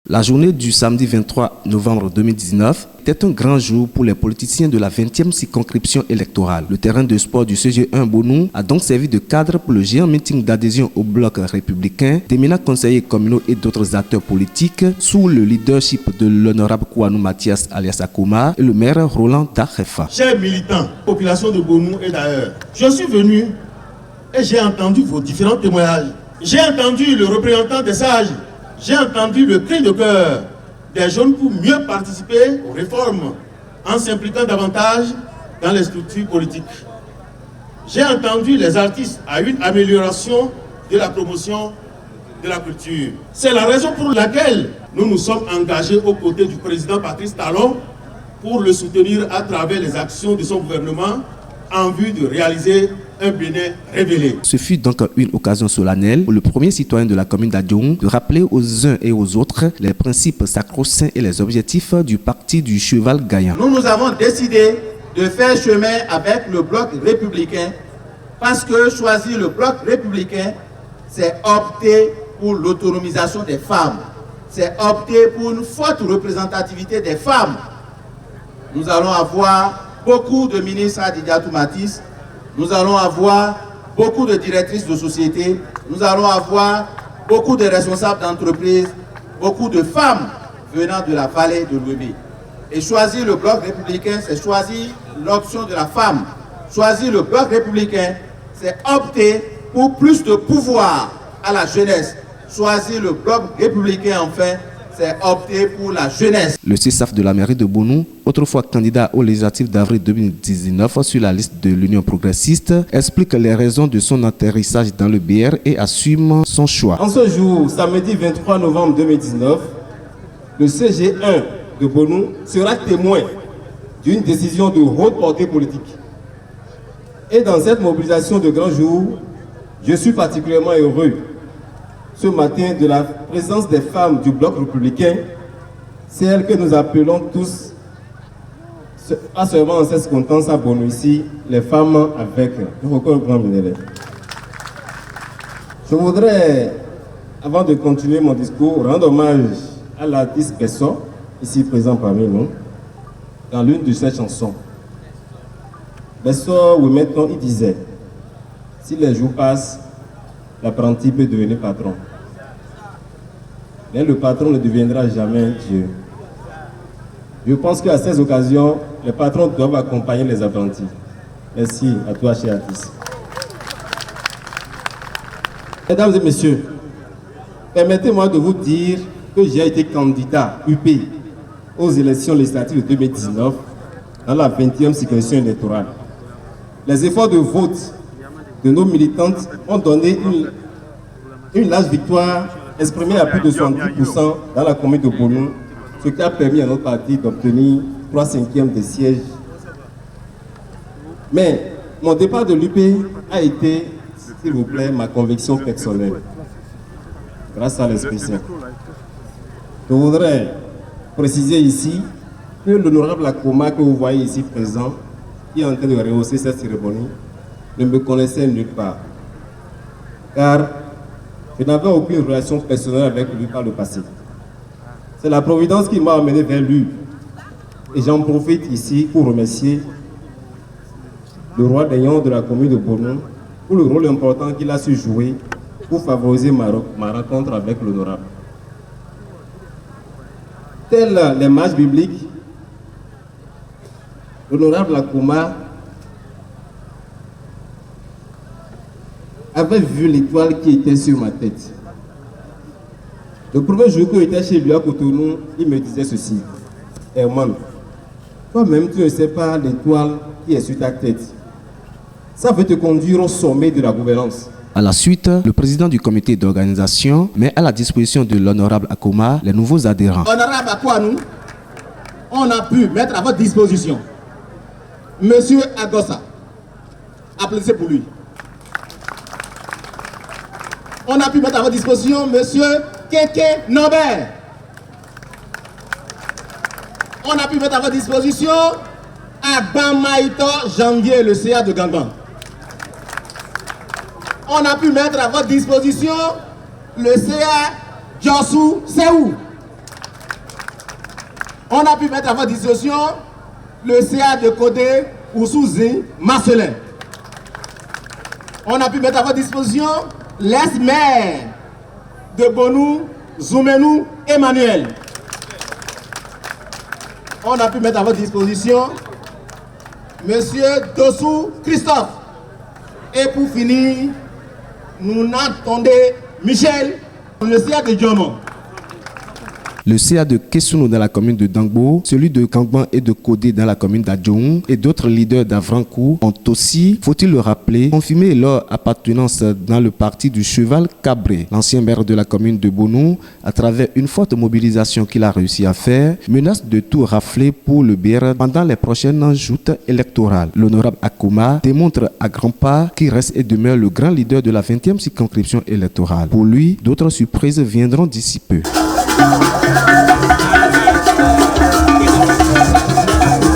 La journée du samedi 23 novembre 2019 était un grand jour pour les politiciens de la 20e circonscription électorale. Le terrain de sport du CG1 Bonou a donc servi de cadre pour le géant meeting d'adhésion au bloc républicain, d'éminents conseillers communaux et d'autres acteurs politiques sous le leadership de l'honorable Kouanou Mathias alias Akoma et le maire Roland Dakhefa. Chers militants, population de Bonou et d'ailleurs, je suis venu et j'ai entendu vos différents témoignages. J'ai entendu le représentant des sages. J'ai entendu le cri de cœur des jeunes pour mieux participer aux réformes en s'impliquant davantage dans les structures politiques. J'ai entendu les artistes à une amélioration de la promotion de la culture. C'est la raison pour laquelle nous nous sommes engagés aux côtés du président Patrice Talon pour le soutenir à travers les actions de son gouvernement en vue de réaliser un Bénin révélé. Ce fut donc une occasion solennelle pour le premier citoyen de la commune d'Adjoum de rappeler aux uns et aux autres les principes sacro-saints et les objectifs du parti du cheval gagnant. Nous avons décidé de faire chemin avec le bloc républicain parce que choisir le bloc républicain, c'est opter pour l'autonomisation des femmes. C'est opter pour une forte représentativité des femmes. Nous allons avoir beaucoup de ministres à Didiatou Matisse. Nous allons avoir beaucoup de directrices de société, nous allons avoir beaucoup de responsables d'entreprise, beaucoup de femmes venant de la vallée de l'Ouébé. Et choisir le bloc républicain, c'est choisir l'option de la femme. Choisir le bloc républicain, c'est opter pour plus de pouvoir à la jeunesse. Choisir le bloc républicain, enfin, c'est opter pour la jeunesse. Le CESAF de la mairie de Bonou, autrefois candidat aux législatives d'avril 2019 sur la liste de l'Union progressiste, explique les raisons de son atterrissage dans le BR et assume son choix. En ce jour, samedi 23 novembre 2019, le CG1 de Bonou sera témoin d'une décision de haute portée politique. Et dans cette mobilisation de grand jour, je suis particulièrement heureux ce matin de la présence des femmes du bloc républicain, celles que nous appelons tous, à seulement en cette circonstance à Bonou ici, les femmes avec le grand minéraire. Je voudrais, avant de continuer mon discours, rendre hommage à l'artiste Bessot, ici présent parmi nous, dans l'une de ses chansons. Bessot, oui, maintenant, il disait, si les jours passent, l'apprenti peut devenir patron. Mais le patron ne deviendra jamais Dieu. Je pense qu'à ces occasions, les patrons doivent accompagner les apprentis. Merci à toi, cher artiste. Mesdames et messieurs, permettez-moi de vous dire que j'ai été candidat UP aux élections législatives de 2019 dans la 20e circonscription électorale. Les efforts de vote de nos militantes ont donné une large victoire exprimée à plus de 70% dans la commune de Bonou, ce qui a permis à notre parti d'obtenir 3/5 des sièges. Mais mon départ de l'UP a été, s'il vous plaît, ma conviction personnelle, grâce à l'Esprit Saint. Je voudrais préciser ici que l'honorable Akoma que vous voyez ici présent, qui est en train de rehausser cette cérémonie, ne me connaissait nulle part, car je n'avais aucune relation personnelle avec lui par le passé. C'est la Providence qui m'a amené vers lui. Et j'en profite ici pour remercier le roi d'Ayon de la commune de Bonou pour le rôle important qu'il a su jouer pour favoriser ma rencontre avec l'honorable. Tels les mages bibliques, l'honorable Akoma avait vu l'étoile qui était sur ma tête. Le premier jour que j'étais chez lui à Cotonou, il me disait ceci: Herman, toi-même tu ne sais pas l'étoile qui est sur ta tête. Ça veut te conduire au sommet de la gouvernance. À la suite, le président du comité d'organisation met à la disposition de l'honorable Akoma les nouveaux adhérents. Honorable Akouanou, on a pu mettre à votre disposition Monsieur Agossa. Applaudissez pour lui. On a pu mettre à votre disposition Monsieur Keke Nobel. On a pu mettre à votre disposition Agbamaïto Janvier, le CA de Gangan. On a pu mettre à votre disposition le CA Jossou Seou. On a pu mettre à votre disposition le CA de Codé Oussouzi Marcelin. On a pu mettre à votre disposition l'ex-maire de Bonou, Zoumenou, Emmanuel. On a pu mettre à votre disposition Monsieur Dossou Christophe. Et pour finir, nous attendons Michel, le CA de Djomon. Le CA de Kessounou dans la commune de Dangbo, celui de Kangban et de Kodé dans la commune d'Adjoung et d'autres leaders d'Avrankou ont aussi, faut-il le rappeler, confirmé leur appartenance dans le parti du Cheval Cabré. L'ancien maire de la commune de Bonou, à travers une forte mobilisation qu'il a réussi à faire, menace de tout rafler pour le BR pendant les prochaines joutes électorales. L'honorable Akouma démontre à grands pas qu'il reste et demeure le grand leader de la 20e circonscription électorale. Pour lui, d'autres surprises viendront d'ici peu.